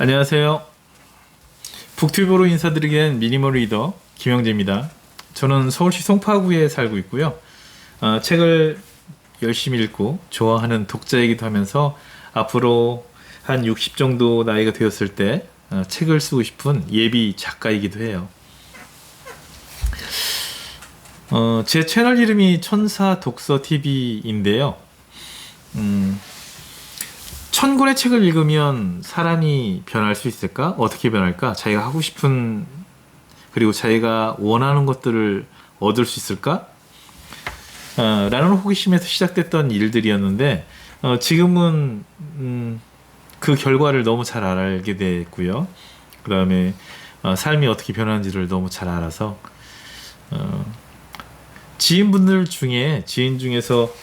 안녕하세요. 북튜브로 인사드리기엔 미니멀 리더 김영재입니다. 저는 서울시 송파구에 살고 있고요. 책을 열심히 읽고 좋아하는 독자이기도 하면서 앞으로 한 60 정도 나이가 되었을 때 책을 쓰고 싶은 예비 작가이기도 해요. 제 채널 이름이 천사독서TV인데요. 1000권의 책을 읽으면 사람이 변할 수 있을까? 어떻게 변할까? 자기가 하고 싶은 그리고 자기가 원하는 것들을 얻을 수 있을까? 라는 호기심에서 시작됐던 일들이었는데 지금은 그 결과를 너무 잘 알게 됐고요. 그 다음에 삶이 어떻게 변하는지를 너무 잘 알아서 지인 중에서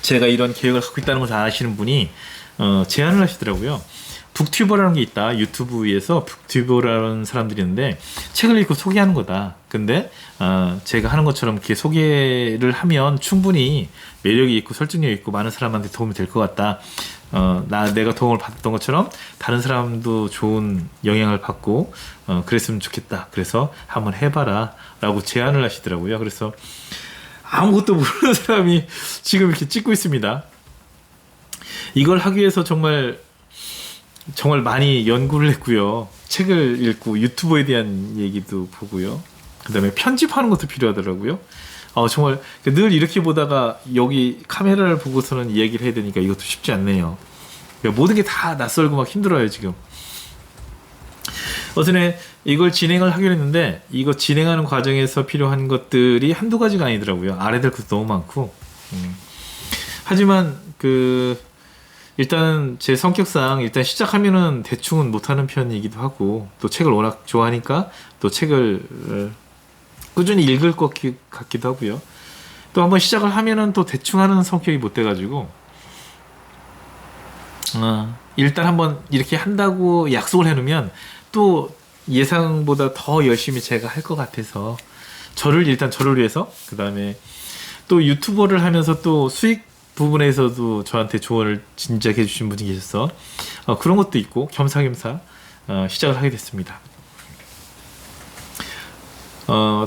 제가 이런 계획을 갖고 있다는 걸 잘 아시는 분이 제안을 하시더라고요. 북튜버라는 게 있다. 유튜브에서 북튜버라는 사람들이 있는데 책을 읽고 소개하는 거다. 근데 제가 하는 것처럼 이렇게 소개를 하면 충분히 매력이 있고 설득력 있고 많은 사람한테 도움이 될 것 같다. 내가 도움을 받았던 것처럼 다른 사람도 좋은 영향을 받고 그랬으면 좋겠다. 그래서 한번 해봐라 라고 제안을 하시더라고요. 그래서 아무것도 모르는 사람이 지금 이렇게 찍고 있습니다. 이걸 하기 위해서 정말 많이 연구를 했고요. 책을 읽고 유튜버에 대한 얘기도 보고요. 그 다음에 편집하는 것도 필요하더라고요. 정말 늘 이렇게 보다가 여기 카메라를 보고서는 이야기를 해야 되니까 이것도 쉽지 않네요. 모든 게 다 낯설고 막 힘들어요 지금. 어전에 이걸 진행을 하기로 했는데 이거 진행하는 과정에서 필요한 것들이 한두 가지가 아니더라고요. 알아야 될 것도 너무 많고. 하지만 일단 제 성격상 일단 시작하면은 대충은 못하는 편이기도 하고 또 책을 워낙 좋아하니까 또 책을 꾸준히 읽을 것 같기도 하고요. 또 한번 시작을 하면은 또 대충 하는 성격이 못 돼가지고 일단 한번 이렇게 한다고 약속을 해놓으면 또 예상보다 더 열심히 제가 할 것 같아서 저를 위해서 그 다음에 또 유튜버를 하면서 또 수익 부분에서도 저한테 조언을 진작에 해주신 분이 계셔서 그런 것도 있고 겸사겸사 시작을 하게 됐습니다.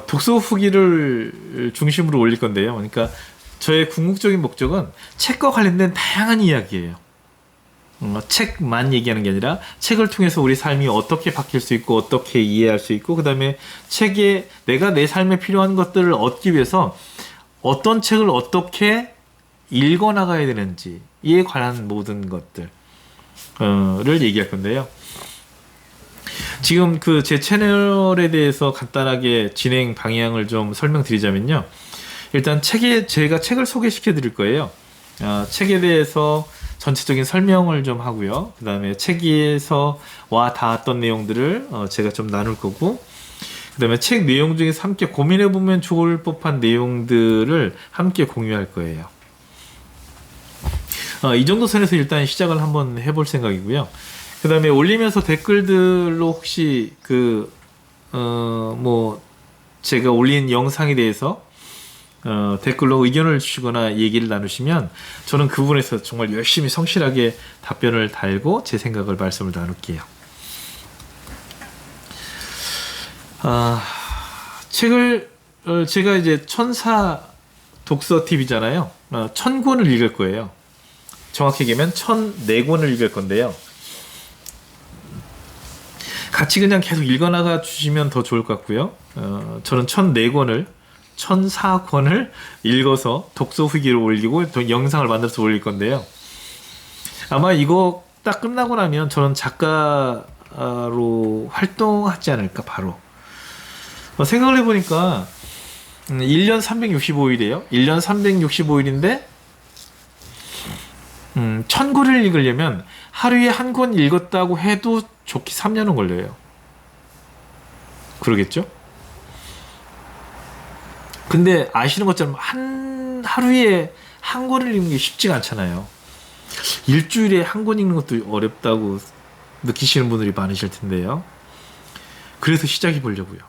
독서 후기를 중심으로 올릴 건데요. 그러니까 저의 궁극적인 목적은 책과 관련된 다양한 이야기예요. 책만 얘기하는 게 아니라 책을 통해서 우리 삶이 어떻게 바뀔 수 있고 어떻게 이해할 수 있고 그 다음에 책에 내가 내 삶에 필요한 것들을 얻기 위해서 어떤 책을 어떻게 읽어나가야 되는지에 관한 모든 것들을 얘기할 건데요. 지금 제 채널에 대해서 간단하게 진행 방향을 좀 설명드리자면요. 일단 제가 책을 소개시켜 드릴 거예요. 책에 대해서 전체적인 설명을 좀 하고요. 그 다음에 책에서 와 닿았던 내용들을 제가 좀 나눌 거고 그 다음에 책 내용 중에서 함께 고민해보면 좋을 법한 내용들을 함께 공유할 거예요. 이 정도 선에서 일단 시작을 한번 해볼 생각이고요. 그 다음에 올리면서 댓글들로 혹시 제가 올린 영상에 대해서 댓글로 의견을 주시거나 얘기를 나누시면 저는 그 부분에서 정말 열심히 성실하게 답변을 달고 제 생각을 말씀을 나눌게요. 제가 이제 천사 독서 TV잖아요. 1000권을 읽을 거예요. 정확히 얘기하면 1004권을 읽을 건데요. 같이 그냥 계속 읽어나가 주시면 더 좋을 것 같고요. 저는 1004권을 읽어서 독서 후기를 올리고 또 영상을 만들어서 올릴 건데요. 아마 이거 딱 끝나고 나면 저는 작가로 활동하지 않을까 바로. 생각을 해보니까 1년 365일이에요. 1년 365일인데 1000권을 읽으려면 하루에 한 권 읽었다고 해도 좋게 3년은 걸려요. 그러겠죠? 근데 아시는 것처럼 하루에 한 권을 읽는 게 쉽지가 않잖아요. 일주일에 한 권 읽는 것도 어렵다고 느끼시는 분들이 많으실 텐데요. 그래서 시작해 보려고요.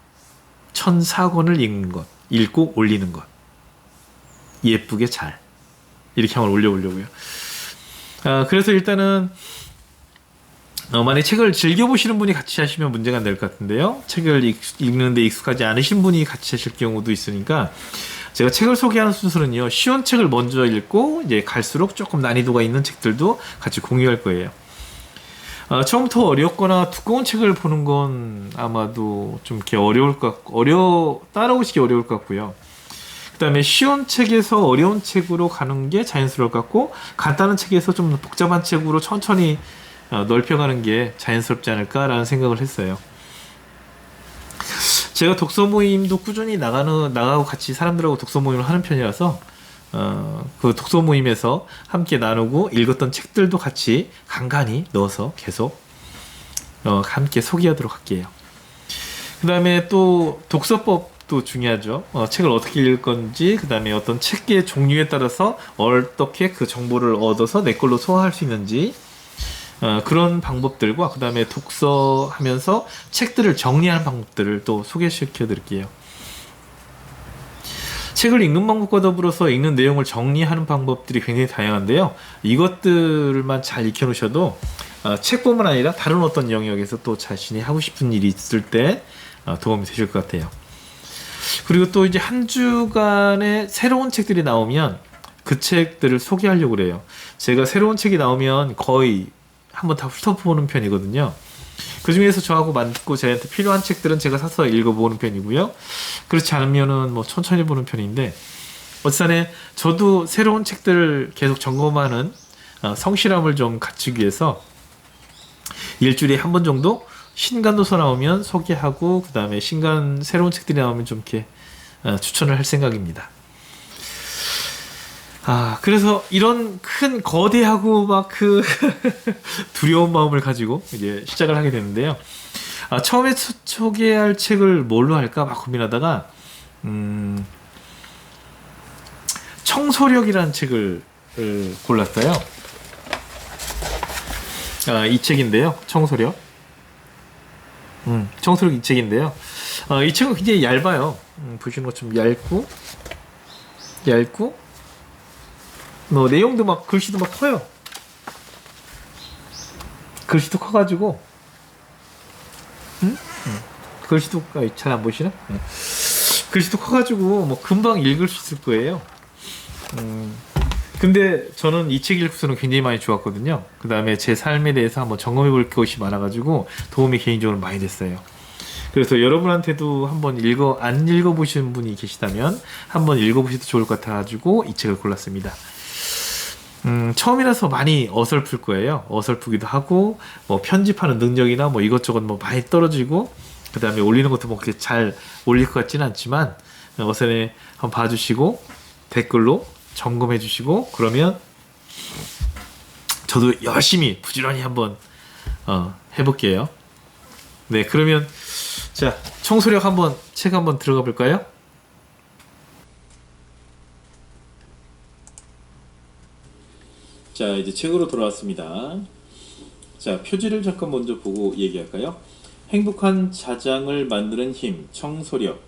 1004권을 읽는 것, 읽고 올리는 것. 예쁘게 잘. 이렇게 한번 올려보려고요. 그래서 일단은 만약 책을 즐겨보시는 분이 같이 하시면 문제가 안 될 것 같은데요. 책을 읽는데 익숙하지 않으신 분이 같이 하실 경우도 있으니까 제가 책을 소개하는 순서는요. 쉬운 책을 먼저 읽고 이제 갈수록 조금 난이도가 있는 책들도 같이 공유할 거예요. 처음부터 어렵거나 두꺼운 책을 보는 건 아마도 좀 이렇게 어려울 것 같고, 따라오시기 어려울 것 같고요. 그 다음에 쉬운 책에서 어려운 책으로 가는 게 자연스러울 것 같고, 간단한 책에서 좀 복잡한 책으로 천천히 넓혀가는 게 자연스럽지 않을까라는 생각을 했어요. 제가 독서 모임도 꾸준히 나가고 같이 사람들하고 독서 모임을 하는 편이라서 그 독서 모임에서 함께 나누고 읽었던 책들도 같이 간간히 넣어서 계속 함께 소개하도록 할게요. 그 다음에 또 독서법도 중요하죠. 책을 어떻게 읽을 건지, 그 다음에 어떤 책의 종류에 따라서 어떻게 그 정보를 얻어서 내 걸로 소화할 수 있는지, 그런 방법들과 그 다음에 독서하면서 책들을 정리하는 방법들을 또 소개시켜 드릴게요. 책을 읽는 방법과 더불어서 읽는 내용을 정리하는 방법들이 굉장히 다양한데요. 이것들만 잘 익혀놓으셔도 책뿐만 아니라 다른 어떤 영역에서 또 자신이 하고 싶은 일이 있을 때 도움이 되실 것 같아요. 그리고 또 이제 한 주간에 새로운 책들이 나오면 그 책들을 소개하려고 그래요. 제가 새로운 책이 나오면 거의 한번 다 훑어보는 편이거든요. 그 중에서 저하고 맞고 저한테 필요한 책들은 제가 사서 읽어보는 편이고요. 그렇지 않으면은 뭐 천천히 보는 편인데, 어쨌든 저도 새로운 책들을 계속 점검하는 성실함을 좀 갖추기 위해서 일주일에 한 번 정도 신간 도서 나오면 소개하고, 그 다음에 신간 새로운 책들이 나오면 좀 이렇게 추천을 할 생각입니다. 그래서 이런 큰 거대하고 막 그 두려운 마음을 가지고 이제 시작을 하게 되는데요. 처음에 소개할 책을 뭘로 할까 막 고민하다가 청소력이라는 책을 골랐어요. 이 책인데요. 청소력. 청소력 이 책인데요. 이 책은 굉장히 얇아요. 보시는 것처럼 얇고 뭐 내용도 막 글씨도 막 커요. 글씨도 커가지고 글씨도 잘 안 보시나? 글씨도 커가지고 뭐 금방 읽을 수 있을 거예요. 근데 저는 이 책 읽고서는 굉장히 많이 좋았거든요. 그 다음에 제 삶에 대해서 한번 점검해 볼 것이 많아가지고 도움이 개인적으로 많이 됐어요. 그래서 여러분한테도 한번 안 읽어보신 분이 계시다면 한번 읽어보셔도 좋을 것 같아가지고 이 책을 골랐습니다. 처음이라서 많이 어설플 거예요. 어설프기도 하고, 뭐 편집하는 능력이나 뭐 이것저것 뭐 많이 떨어지고, 그 다음에 올리는 것도 뭐 그렇게 잘 올릴 것 같지는 않지만, 어선에 한번 봐주시고, 댓글로 점검해 주시고, 그러면 저도 열심히, 부지런히 한번, 해볼게요. 네, 그러면, 자, 청소력 책 한번 들어가 볼까요? 자, 이제 책으로 돌아왔습니다. 자, 표지를 잠깐 먼저 보고 얘기할까요? 행복한 자장을 만드는 힘, 청소력.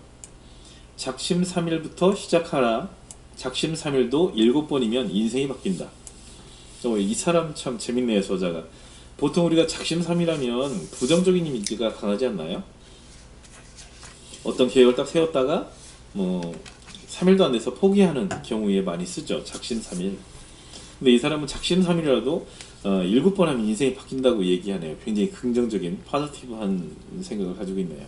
작심삼일부터 시작하라. 작심삼일도 7번이면 인생이 바뀐다. 이 사람 참 재밌네요, 저자가. 보통 우리가 작심삼일하면 부정적인 이미지가 강하지 않나요? 어떤 계획을 딱 세웠다가 뭐 3일도 안 돼서 포기하는 경우에 많이 쓰죠. 작심삼일. 근데 이 사람은 작심삼일이라도 7번 하면 인생이 바뀐다고 얘기하네요. 굉장히 긍정적인 포지티브한 생각을 가지고 있네요.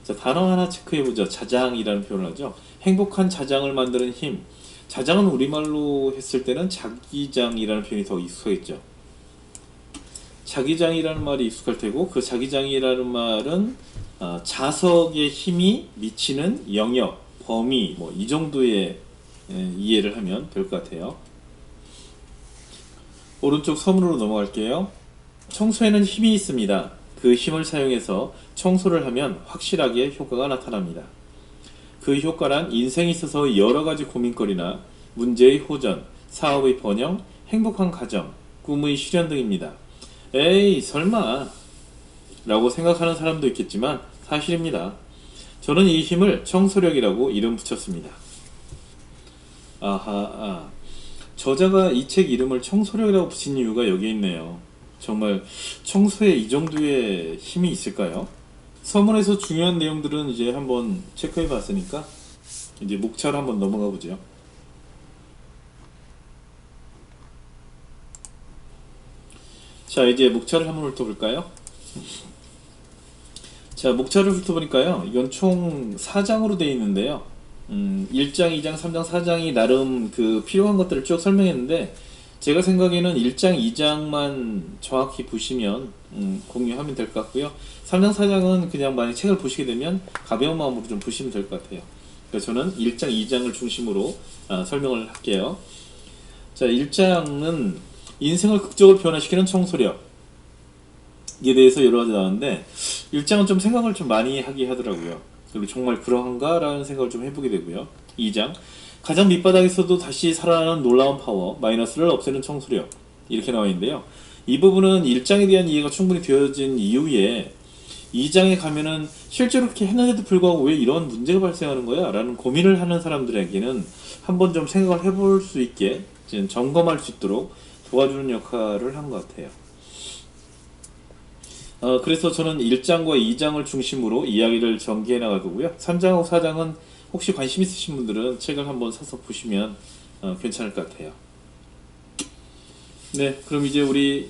자, 단어 하나 체크해보죠. 자장이라는 표현을 하죠. 행복한 자장을 만드는 힘. 자장은 우리말로 했을 때는 자기장이라는 표현이 더 익숙하겠죠. 자기장이라는 말이 익숙할 테고, 그 자기장이라는 말은 자석의 힘이 미치는 영역, 범위, 뭐 이 정도의 이해를 하면 될 것 같아요. 오른쪽 서문으로 넘어갈게요. 청소에는 힘이 있습니다. 그 힘을 사용해서 청소를 하면 확실하게 효과가 나타납니다. 그 효과란 인생에 있어서 여러가지 고민거리나 문제의 호전, 사업의 번영, 행복한 가정, 꿈의 실현 등입니다. 에이 설마 라고 생각하는 사람도 있겠지만 사실입니다. 저는 이 힘을 청소력이라고 이름 붙였습니다. 저자가 이 책 이름을 청소력이라고 붙인 이유가 여기 있네요. 정말 청소에 이 정도의 힘이 있을까요? 서문에서 중요한 내용들은 이제 한번 체크해 봤으니까 이제 목차로 한번 넘어가 보죠. 자, 이제 목차를 한번 훑어볼까요? 자, 목차를 훑어보니까요, 이건 총 4장으로 되어 있는데요. 1장, 2장, 3장, 4장이 나름 그 필요한 것들을 쭉 설명했는데, 제가 생각에는 1장, 2장만 정확히 보시면 공유하면 될 것 같고요. 3장, 4장은 그냥 만약 책을 보시게 되면 가벼운 마음으로 좀 보시면 될 것 같아요. 그래서 저는 1장, 2장을 중심으로 설명을 할게요. 자, 1장은 인생을 극적으로 변화시키는 청소력 이에 대해서 여러 가지 나왔는데, 1장은 좀 생각을 좀 많이 하게 하더라고요. 그리고 정말 그러한가? 라는 생각을 좀 해보게 되고요. 2장, 가장 밑바닥에서도 다시 살아나는 놀라운 파워, 마이너스를 없애는 청소력, 이렇게 나와 있는데요. 이 부분은 1장에 대한 이해가 충분히 되어진 이후에 2장에 가면은 실제로 그렇게 했는데도 불구하고 왜 이런 문제가 발생하는 거야? 라는 고민을 하는 사람들에게는 한번 좀 생각을 해볼 수 있게 점검할 수 있도록 도와주는 역할을 한 것 같아요. 그래서 저는 1장과 2장을 중심으로 이야기를 전개해 나갈 거고요. 3장하고 4장은 혹시 관심 있으신 분들은 책을 한번 사서 보시면 괜찮을 것 같아요. 네, 그럼 이제 우리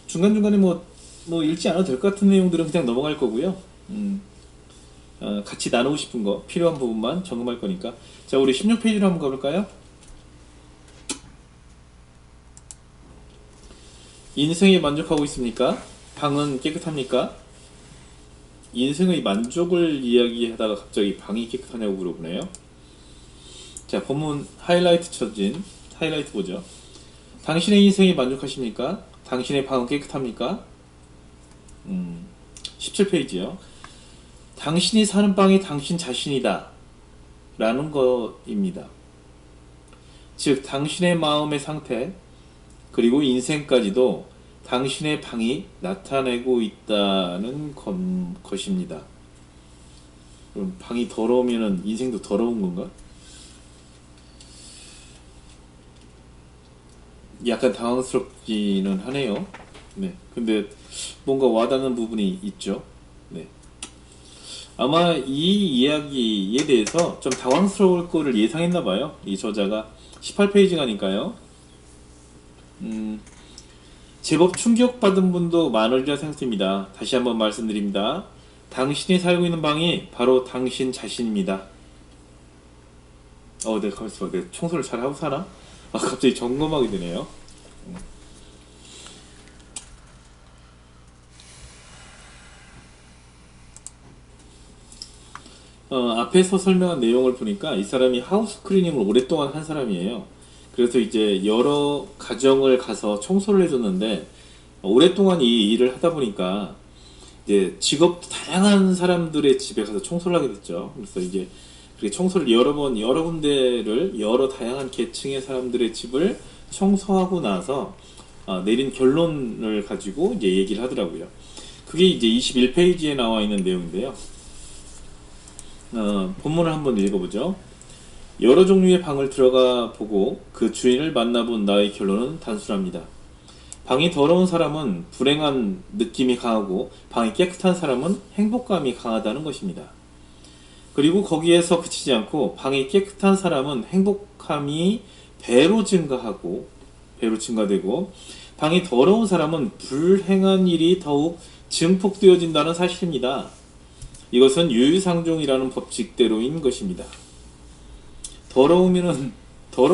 중간중간에 뭐 읽지 않아도 될 것 같은 내용들은 그냥 넘어갈 거고요. 같이 나누고 싶은 거, 필요한 부분만 점검할 거니까. 자, 우리 16페이지로 한번 가볼까요? 인생에 만족하고 있습니까? 방은 깨끗합니까? 인생의 만족을 이야기하다가 갑자기 방이 깨끗하냐고 물어보네요. 자, 본문 하이라이트 쳐진 하이라이트 보죠. 당신의 인생에 만족하십니까? 당신의 방은 깨끗합니까? 17페이지요. 당신이 사는 방이 당신 자신이다 라는 것입니다. 즉 당신의 마음의 상태 그리고 인생까지도 당신의 방이 나타내고 있다는 것입니다. 그럼 방이 더러우면 인생도 더러운 건가? 약간 당황스럽기는 하네요. 네, 근데 뭔가 와닿는 부분이 있죠. 네. 아마 이 이야기에 대해서 좀 당황스러울 거를 예상했나봐요. 이 저자가 18페이지가니까요. 제법 충격받은 분도 많으리라 생각됩니다. 다시 한번 말씀드립니다. 당신이 살고 있는 방이 바로 당신 자신입니다. 내가 가만있어 봐. 내가 청소를 잘 하고 사나? 갑자기 점검하게 되네요. 앞에서 설명한 내용을 보니까 이 사람이 하우스 클리닝을 오랫동안 한 사람이에요. 그래서 이제 여러 가정을 가서 청소를 해줬는데 오랫동안 이 일을 하다 보니까 이제 직업도 다양한 사람들의 집에 가서 청소를 하게 됐죠. 그래서 이제 그렇게 청소를 여러 군데를 여러 다양한 계층의 사람들의 집을 청소하고 나서 내린 결론을 가지고 이제 얘기를 하더라고요. 그게 이제 21페이지에 나와 있는 내용인데요. 본문을 한번 읽어보죠. 여러 종류의 방을 들어가 보고 그 주인을 만나본 나의 결론은 단순합니다. 방이 더러운 사람은 불행한 느낌이 강하고 방이 깨끗한 사람은 행복감이 강하다는 것입니다. 그리고 거기에서 그치지 않고 방이 깨끗한 사람은 행복감이 배로 증가되고 방이 더러운 사람은 불행한 일이 더욱 증폭되어진다는 사실입니다. 이것은 유유상종이라는 법칙대로인 것입니다.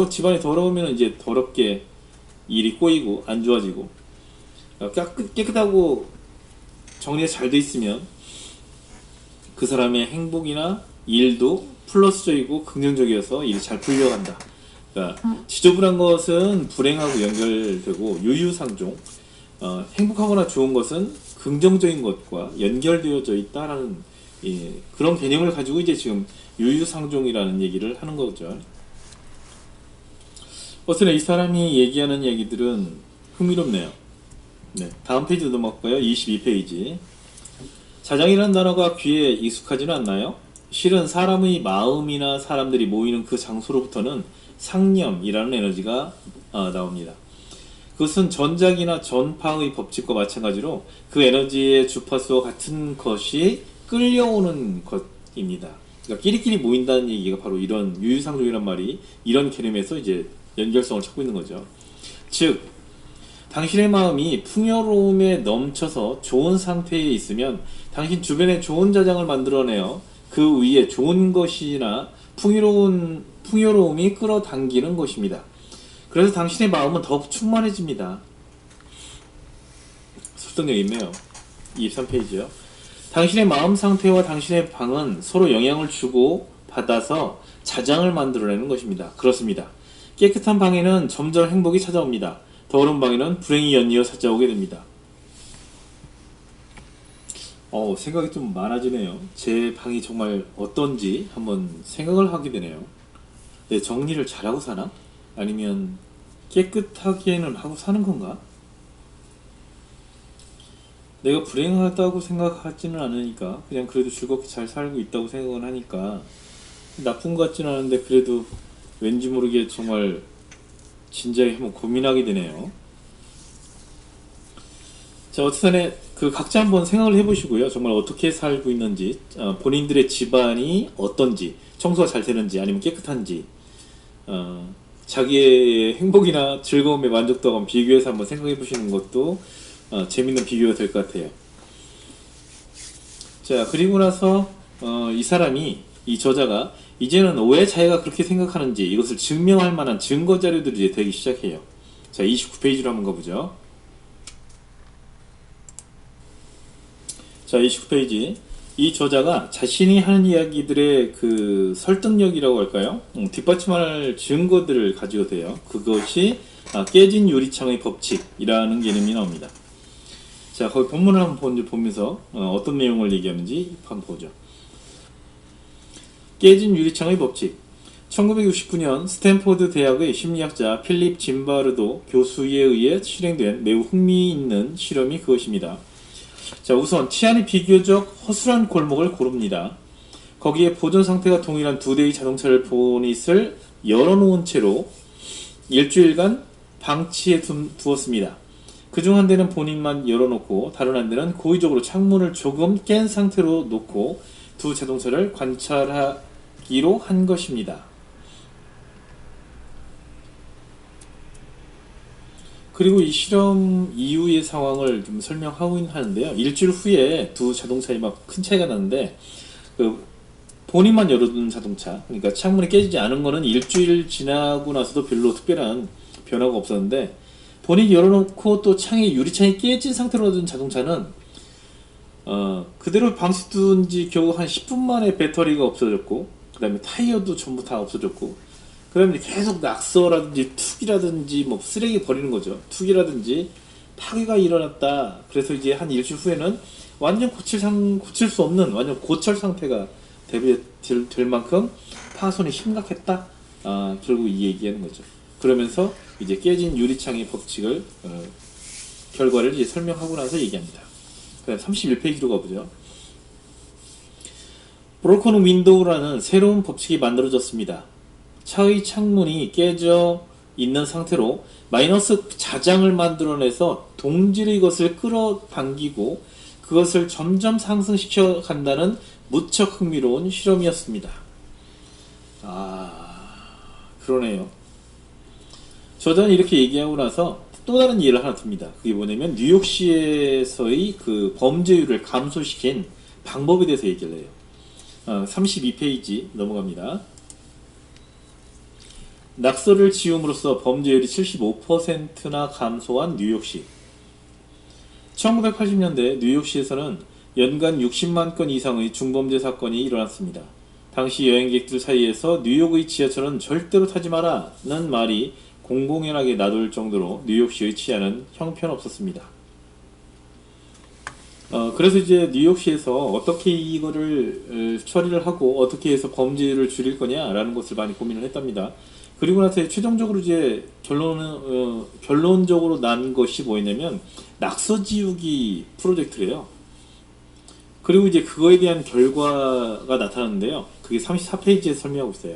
집안이 더러우면 이제 더럽게 일이 꼬이고 안 좋아지고, 깨끗하고 정리가 잘 돼 있으면 그 사람의 행복이나 일도 플러스적이고 긍정적이어서 일이 잘 풀려간다. 그러니까 지저분한 것은 불행하고 연결되고 유유상종, 행복하거나 좋은 것은 긍정적인 것과 연결되어져 있다라는 그런 개념을 가지고 이제 지금 유유상종이라는 얘기를 하는 거죠. 어쨌든 이 사람이 얘기하는 얘기들은 흥미롭네요. 네, 다음 페이지 넘어갈까요? 22페이지. 자장이라는 단어가 귀에 익숙하지는 않나요? 실은 사람의 마음이나 사람들이 모이는 그 장소로부터는 상념이라는 에너지가 나옵니다. 그것은 전작이나 전파의 법칙과 마찬가지로 그 에너지의 주파수와 같은 것이 끌려오는 것입니다. 그러니까 끼리끼리 모인다는 얘기가 바로 이런 유유상종이란 말이 이런 개념에서 이제 연결성을 찾고 있는 거죠. 즉, 당신의 마음이 풍요로움에 넘쳐서 좋은 상태에 있으면 당신 주변에 좋은 자장을 만들어내어 그 위에 좋은 것이나 풍요로움이 끌어당기는 것입니다. 그래서 당신의 마음은 더욱 충만해집니다. 설득력 있네요. 23페이지요. 당신의 마음 상태와 당신의 방은 서로 영향을 주고 받아서 자장을 만들어내는 것입니다. 그렇습니다. 깨끗한 방에는 점점 행복이 찾아옵니다. 더러운 방에는 불행이 연이어 찾아오게 됩니다. 생각이 좀 많아지네요. 제 방이 정말 어떤지 한번 생각을 하게 되네요. 내 정리를 잘하고 사나? 아니면 깨끗하게는 하고 사는 건가? 내가 불행하다고 생각하지는 않으니까 그냥 그래도 즐겁게 잘 살고 있다고 생각을 하니까 나쁜 것 같지는 않은데 그래도 왠지 모르게 정말 진지하게 한번 고민하게 되네요. 자, 어쨌든 그 각자 한번 생각을 해보시고요. 정말 어떻게 살고 있는지, 본인들의 집안이 어떤지, 청소가 잘 되는지 아니면 깨끗한지, 자기의 행복이나 즐거움의 만족도와 비교해서 한번 생각해 보시는 것도 재밌는 비교가 될 것 같아요. 자, 그리고 나서 이 사람이, 이 저자가 이제는 왜 자기가 그렇게 생각하는지 이것을 증명할 만한 증거 자료들이 이제 되기 시작해요. 자, 29페이지로 한번 가보죠. 자, 29페이지. 이 저자가 자신이 하는 이야기들의 그 설득력이라고 할까요? 뒷받침할 증거들을 가지고 돼요. 그것이 깨진 유리창의 법칙이라는 개념이 나옵니다. 자, 거기 본문을 한번 보면서 어떤 내용을 얘기하는지 한번 보죠. 깨진 유리창의 법칙. 1969년 스탠포드 대학의 심리학자 필립 짐바르도 교수에 의해 실행된 매우 흥미있는 실험이 그것입니다. 자, 우선 치안이 비교적 허술한 골목을 고릅니다. 거기에 보존 상태가 동일한 두 대의 자동차를 보닛을 열어놓은 채로 일주일간 방치해 두었습니다. 그중 한 대는 본인만 열어놓고 다른 한 대는 고의적으로 창문을 조금 깬 상태로 놓고 두 자동차를 관찰하기로 한 것입니다. 그리고 이 실험 이후의 상황을 좀 설명하고 하는데요. 일주일 후에 두 자동차에 막 큰 차이가 나는데, 본인만 열어둔 자동차, 그러니까 창문이 깨지지 않은 거는 일주일 지나고 나서도 별로 특별한 변화가 없었는데, 본인이 열어놓고 또 유리창이 깨진 상태로 둔 자동차는 그대로 방치둔 지 겨우 한 10분 만에 배터리가 없어졌고, 그 다음에 타이어도 전부 다 없어졌고, 그 다음에 계속 낙서라든지 툭이라든지 뭐 쓰레기 버리는 거죠. 툭이라든지 파괴가 일어났다. 그래서 이제 한 일주일 후에는 완전 고칠 수 없는 완전 고철 상태가 될 만큼 파손이 심각했다. 결국 이 얘기하는 거죠. 그러면서 이제 깨진 유리창의 법칙을 결과를 이제 설명하고 나서 얘기합니다. 그다음 31페이지로 가보죠. 브로큰 윈도우라는 새로운 법칙이 만들어졌습니다. 차의 창문이 깨져 있는 상태로 마이너스 자장을 만들어내서 동질의 것을 끌어당기고 그것을 점점 상승시켜 간다는 무척 흥미로운 실험이었습니다. 그러네요. 저자는 이렇게 얘기하고 나서 또 다른 예를 하나 듭니다. 그게 뭐냐면 뉴욕시에서의 그 범죄율을 감소시킨 방법에 대해서 얘기를 해요. 32페이지 넘어갑니다. 낙서를 지움으로써 범죄율이 75%나 감소한 뉴욕시. 1980년대 뉴욕시에서는 연간 60만 건 이상의 중범죄 사건이 일어났습니다. 당시 여행객들 사이에서 뉴욕의 지하철은 절대로 타지 마라는 말이 공공연하게 나돌 정도로 뉴욕시의 치안은 형편없었습니다. 그래서 이제 뉴욕시에서 어떻게 이거를 처리를 하고 어떻게 해서 범죄를 줄일 거냐라는 것을 많이 고민을 했답니다. 그리고 나서 최종적으로 이제 결론적으로 난 것이 뭐였냐면 낙서 지우기 프로젝트래요. 그리고 이제 그거에 대한 결과가 나타났는데요. 그게 34페이지에 설명하고 있어요.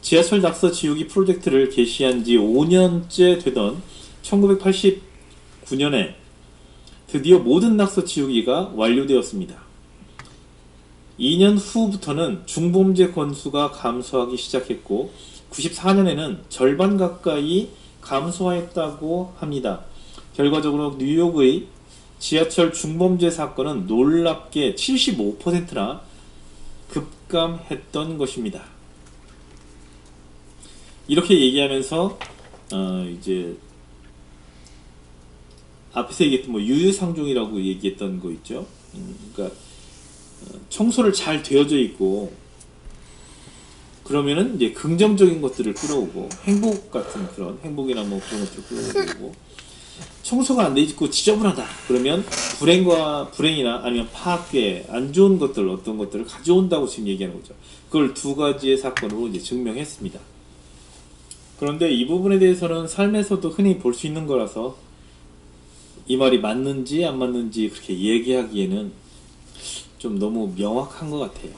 지하철 낙서 지우기 프로젝트를 개시한 지 5년째 되던 1989년에 드디어 모든 낙서 지우기가 완료되었습니다. 2년 후부터는 중범죄 건수가 감소하기 시작했고 94년에는 절반 가까이 감소하였다고 합니다. 결과적으로 뉴욕의 지하철 중범죄 사건은 놀랍게 75%나 급감했던 것입니다. 이렇게 얘기하면서 이제 앞에서 얘기했던 유유상종이라고 얘기했던 거 있죠. 그러니까 청소를 잘 되어져 있고 그러면은 이제 긍정적인 것들을 끌어오고 행복 같은 그런 행복이나 그런 것들을 끌어오고 청소가 안 돼 있고 지저분하다 그러면 불행이나 아니면 파괴 안 좋은 것들 어떤 것들을 가져온다고 지금 얘기하는 거죠. 그걸 두 가지의 사건으로 이제 증명했습니다. 그런데 이 부분에 대해서는 삶에서도 흔히 볼 수 있는 거라서 이 말이 맞는지 안 맞는지 그렇게 얘기하기에는 좀 너무 명확한 것 같아요.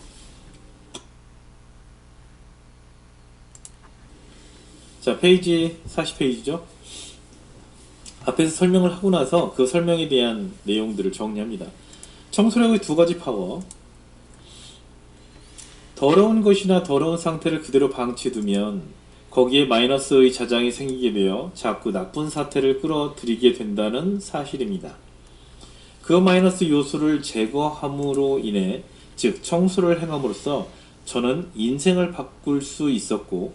자, 페이지 40페이지죠. 앞에서 설명을 하고 나서 그 설명에 대한 내용들을 정리합니다. 청소력의 두 가지 파워. 더러운 것이나 더러운 상태를 그대로 방치해두면 거기에 마이너스의 자장이 생기게 되어 자꾸 나쁜 사태를 끌어들이게 된다는 사실입니다. 그 마이너스 요소를 제거함으로 인해, 즉 청소를 행함으로써 저는 인생을 바꿀 수 있었고,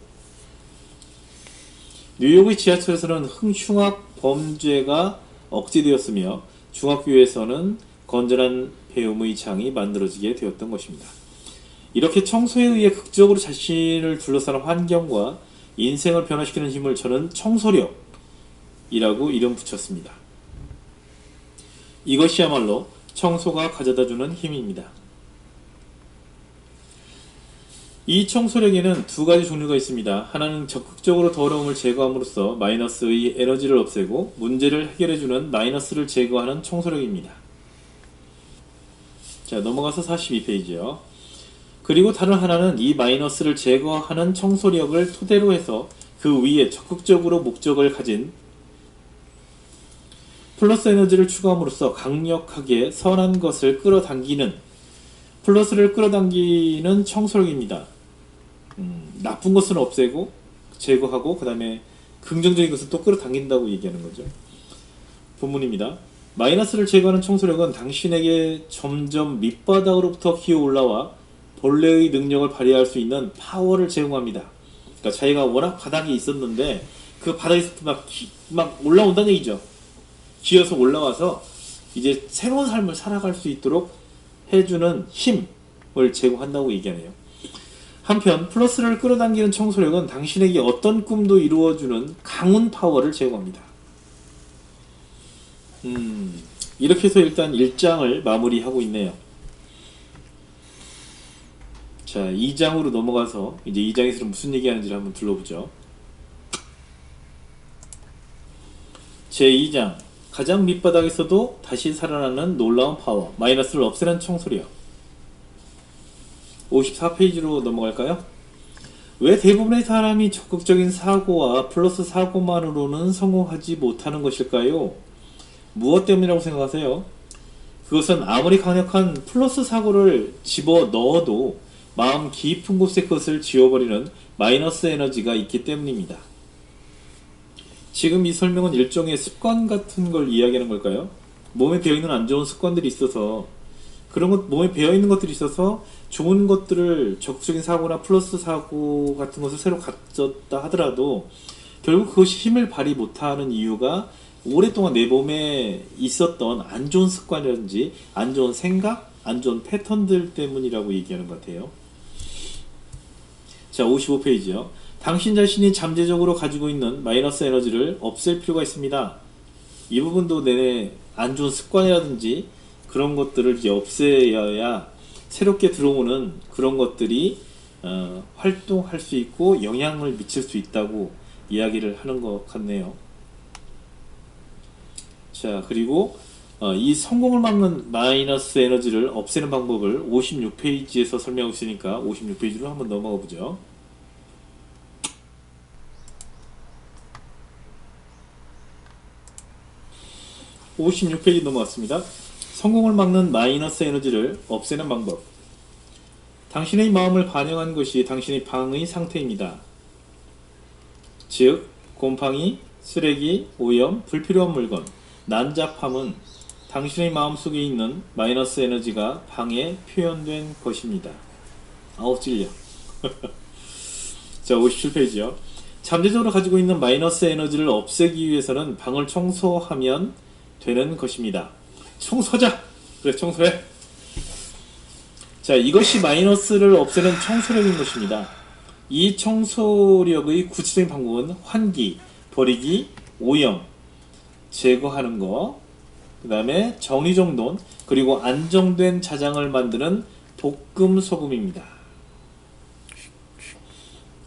뉴욕의 지하철에서는 흉악 범죄가 억제되었으며 중학교에서는 건전한 배움의 장이 만들어지게 되었던 것입니다. 이렇게 청소에 의해 극적으로 자신을 둘러싸는 환경과 인생을 변화시키는 힘을 저는 청소력이라고 이름 붙였습니다. 이것이야말로 청소가 가져다주는 힘입니다. 이 청소력에는 두 가지 종류가 있습니다. 하나는 적극적으로 더러움을 제거함으로써 마이너스의 에너지를 없애고 문제를 해결해주는 마이너스를 제거하는 청소력입니다. 자, 넘어가서 42페이지요. 그리고 다른 하나는 이 마이너스를 제거하는 청소력을 토대로 해서 그 위에 적극적으로 목적을 가진 플러스 에너지를 추가함으로써 강력하게 선한 것을 끌어당기는 플러스를 끌어당기는 청소력입니다. 나쁜 것은 없애고 제거하고 그 다음에 긍정적인 것은 또 끌어당긴다고 얘기하는 거죠. 본문입니다. 마이너스를 제거하는 청소력은 당신에게 점점 밑바닥으로부터 기어 올라와 본래의 능력을 발휘할 수 있는 파워를 제공합니다. 그러니까 자기가 워낙 바닥에 있었는데 그 바닥에서 막 올라온다는 얘기죠. 기어서 올라와서 이제 새로운 삶을 살아갈 수 있도록 해주는 힘을 제공한다고 얘기하네요. 한편 플러스를 끌어당기는 청소력은 당신에게 어떤 꿈도 이루어주는 강운 파워를 제공합니다. 이렇게 해서 일단 1장을 마무리하고 있네요. 자, 2장으로 넘어가서 이제 2장에서는 무슨 얘기하는지를 한번 둘러보죠. 제2장, 가장 밑바닥에서도 다시 살아나는 놀라운 파워, 마이너스를 없애는 청소력. 54페이지로 넘어갈까요? 왜 대부분의 사람이 적극적인 사고와 플러스 사고만으로는 성공하지 못하는 것일까요? 무엇 때문이라고 생각하세요? 그것은 아무리 강력한 플러스 사고를 집어 넣어도 마음 깊은 곳에 그것을 지워버리는 마이너스 에너지가 있기 때문입니다. 지금 이 설명은 일종의 습관 같은 걸 이야기하는 걸까요? 몸에 배어있는 안 좋은 습관들이 있어서 그런 것, 몸에 배어있는 것들이 있어서 좋은 것들을 적극적인 사고나 플러스 사고 같은 것을 새로 가졌다 하더라도 결국 그것이 힘을 발휘 못하는 이유가 오랫동안 내 몸에 있었던 안 좋은 습관이라든지 안 좋은 생각, 안 좋은 패턴들 때문이라고 얘기하는 것 같아요. 자, 55페이지요. 당신 자신이 잠재적으로 가지고 있는 마이너스 에너지를 없앨 필요가 있습니다. 이 부분도 내 안 좋은 습관이라든지 그런 것들을 이제 없애야 새롭게 들어오는 그런 것들이 활동할 수 있고 영향을 미칠 수 있다고 이야기를 하는 것 같네요. 자, 그리고 이 성공을 막는 마이너스 에너지를 없애는 방법을 56페이지에서 설명하고 있으니까 56페이지로 한번 넘어가 보죠. 56페이지 넘어왔습니다. 성공을 막는 마이너스 에너지를 없애는 방법. 당신의 마음을 반영한 것이 당신의 방의 상태입니다. 즉, 곰팡이, 쓰레기, 오염, 불필요한 물건, 난잡함은 당신의 마음속에 있는 마이너스 에너지가 방에 표현된 것입니다. 아우 찔려. 자, 57페이지요. 잠재적으로 가지고 있는 마이너스 에너지를 없애기 위해서는 방을 청소하면 되는 것입니다. 청소하자! 그래, 청소해! 자, 이것이 마이너스를 없애는 청소력인 것입니다. 이 청소력의 구체적인 방법은 환기, 버리기, 오염, 제거하는 거, 그 다음에 정리정돈, 그리고 안정된 자장을 만드는 볶음 소금입니다.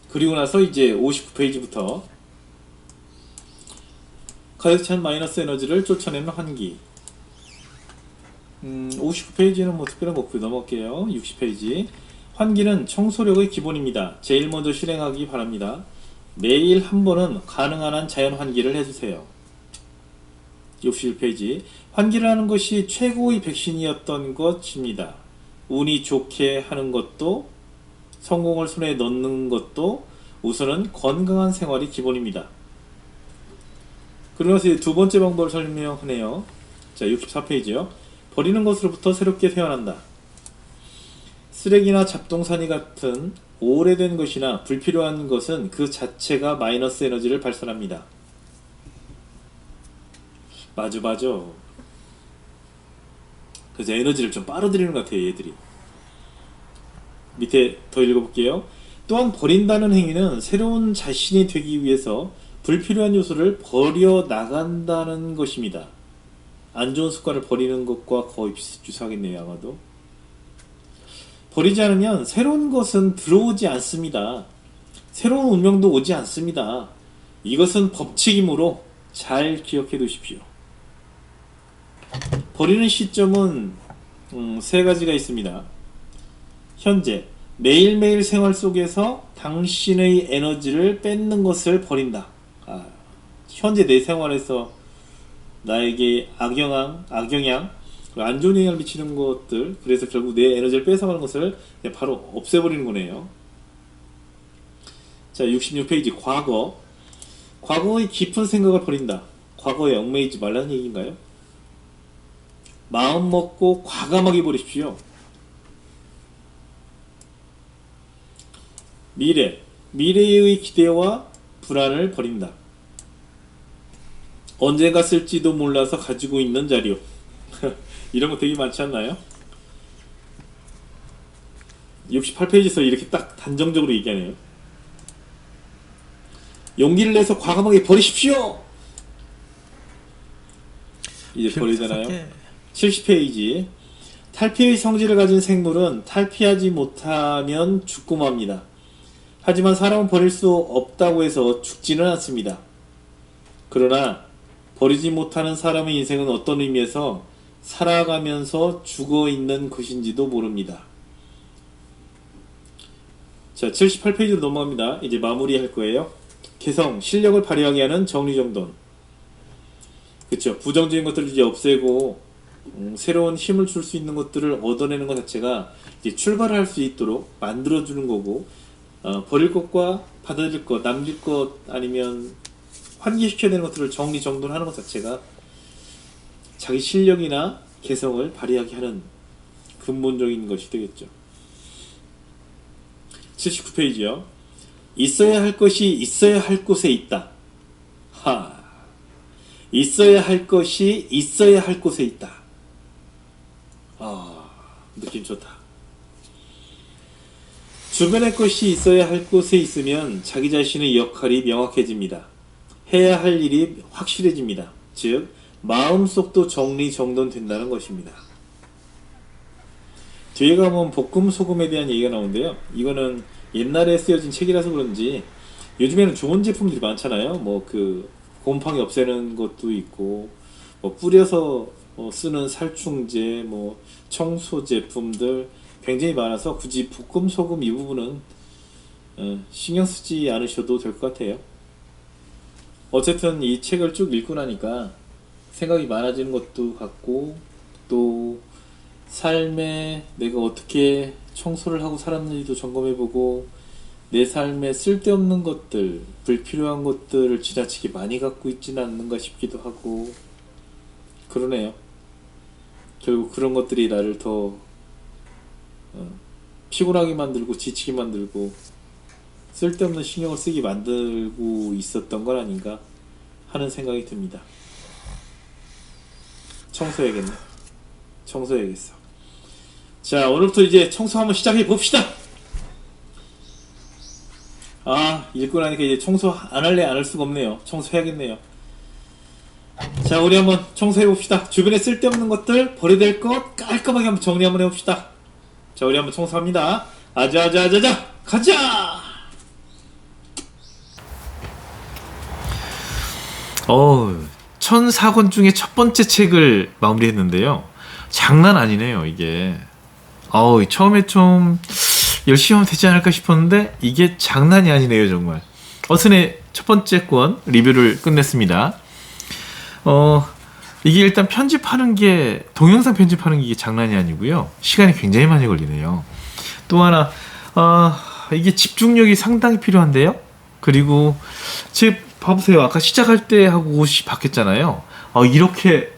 그리고 나서 이제 59페이지부터 가득 찬 마이너스 에너지를 쫓아내는 환기. 59페이지는 뭐 특별한 거 없고요. 넘어갈게요. 60페이지. 환기는 청소력의 기본입니다. 제일 먼저 실행하기 바랍니다. 매일 한 번은 가능한 한 자연 환기를 해주세요. 61페이지. 환기를 하는 것이 최고의 백신이었던 것입니다. 운이 좋게 하는 것도, 성공을 손에 넣는 것도 우선은 건강한 생활이 기본입니다. 그러면서 두 번째 방법을 설명하네요. 자, 64페이지요. 버리는 것으로부터 새롭게 태어난다. 쓰레기나 잡동사니 같은 오래된 것이나 불필요한 것은 그 자체가 마이너스 에너지를 발산합니다. 맞아. 그래서 에너지를 좀 빨아들이는 것 같아요, 얘들이. 밑에 더 읽어볼게요. 또한 버린다는 행위는 새로운 자신이 되기 위해서 불필요한 요소를 버려 나간다는 것입니다. 안 좋은 습관을 버리는 것과 거의 비슷하겠네요, 아마도. 버리지 않으면 새로운 것은 들어오지 않습니다. 새로운 운명도 오지 않습니다. 이것은 법칙이므로 잘 기억해 두십시오. 버리는 시점은 세 가지가 있습니다. 현재, 매일매일 생활 속에서 당신의 에너지를 뺏는 것을 버린다. 현재 내 생활에서 나에게 악영향, 안 좋은 영향을 미치는 것들, 그래서 결국 내 에너지를 뺏어가는 것을 바로 없애버리는 거네요. 자, 66페이지. 과거. 과거의 깊은 생각을 버린다. 과거에 얽매이지 말라는 얘기인가요? 마음 먹고 과감하게 버리십시오. 미래. 미래의 기대와 불안을 버린다. 언젠가 쓸지도 몰라서 가지고 있는 자료. 이런 거 되게 많지 않나요? 68페이지에서 이렇게 딱 단정적으로 얘기하네요. 용기를 내서 과감하게 버리십시오! 이제 버리잖아요. 70페이지. 탈피의 성질을 가진 생물은 탈피하지 못하면 죽고 맙니다. 하지만 사람은 버릴 수 없다고 해서 죽지는 않습니다. 그러나 버리지 못하는 사람의 인생은 어떤 의미에서 살아가면서 죽어있는 것인지도 모릅니다. 자, 78페이지로 넘어갑니다. 이제 마무리할 거예요. 개성, 실력을 발휘하게 하는 정리정돈. 그쵸. 부정적인 것들을 이제 없애고 새로운 힘을 줄 수 있는 것들을 얻어내는 것 자체가 이제 출발을 할 수 있도록 만들어주는 거고, 버릴 것과 받아들일 것, 남길 것, 아니면 환기시켜야 되는 것들을 정리정돈하는 것 자체가 자기 실력이나 개성을 발휘하게 하는 근본적인 것이 되겠죠. 79페이지요. 있어야 할 것이 있어야 할 곳에 있다. 있어야 할 것이 있어야 할 곳에 있다. 느낌 좋다. 주변의 것이 있어야 할 곳에 있으면 자기 자신의 역할이 명확해집니다. 해야 할 일이 확실해집니다. 즉, 마음속도 정리정돈된다는 것입니다. 뒤에 가면 볶음 소금에 대한 얘기가 나오는데요. 이거는 옛날에 쓰여진 책이라서 그런지 요즘에는 좋은 제품들이 많잖아요. 뭐 곰팡이 없애는 것도 있고, 뭐 뿌려서 쓰는 살충제, 뭐 청소 제품들 굉장히 많아서 굳이 볶음 소금 이 부분은 신경 쓰지 않으셔도 될 것 같아요. 어쨌든 이 책을 쭉 읽고 나니까 생각이 많아지는 것도 같고, 또 삶에 내가 어떻게 청소를 하고 살았는지도 점검해보고, 내 삶에 쓸데없는 것들, 불필요한 것들을 지나치게 많이 갖고 있지는 않는가 싶기도 하고, 그러네요. 결국 그런 것들이 나를 더 피곤하게 만들고 지치게 만들고 쓸데없는 신경을 쓰게 만들고 있었던 건 아닌가 하는 생각이 듭니다. 청소해야겠네. 청소해야겠어. 자, 오늘부터 이제 청소 한번 시작해 봅시다. 아, 읽고 나니까 이제 청소 안 할래 안 할 수가 없네요. 청소해야겠네요. 자, 우리 한번 청소해 봅시다. 주변에 쓸데없는 것들, 버려야 될 것 깔끔하게 한번 정리 한번 해봅시다. 자, 우리 한번 청소합니다. 아자아자아자자 가자. 어, 1004권 중에 첫 번째 책을 마무리했는데요. 장난 아니네요, 이게. 처음에 좀 열심히 하면 되지 않을까 싶었는데 이게 장난이 아니네요, 정말. 어선의 첫 번째 권 리뷰를 끝냈습니다. 이게 일단 편집하는 게, 동영상 편집하는 게 이게 장난이 아니고요. 시간이 굉장히 많이 걸리네요. 또 하나, 이게 집중력이 상당히 필요한데요. 그리고 지금 봐보세요. 아까 시작할 때 하고 옷이 바뀌었잖아요. 이렇게,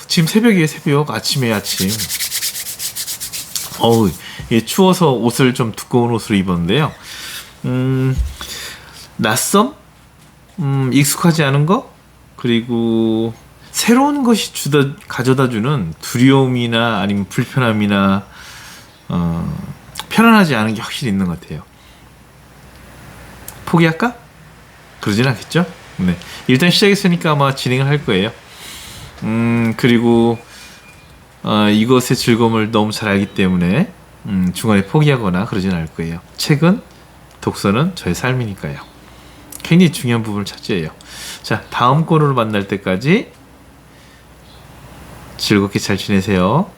지금 새벽이에요, 새벽. 아침에 아침. 이게 추워서 옷을 좀 두꺼운 옷으로 입었는데요. 낯섦? 익숙하지 않은 거? 그리고 새로운 것이 가져다주는 두려움이나 아니면 불편함이나 편안하지 않은 게 확실히 있는 것 같아요. 포기할까? 그러진 않겠죠? 네. 일단 시작했으니까 아마 진행을 할 거예요. 그리고 이것의 즐거움을 너무 잘 알기 때문에 중간에 포기하거나 그러진 않을 거예요. 책은, 독서는 저의 삶이니까요. 굉장히 중요한 부분을 차지해요. 자, 다음 권으로 만날 때까지 즐겁게 잘 지내세요.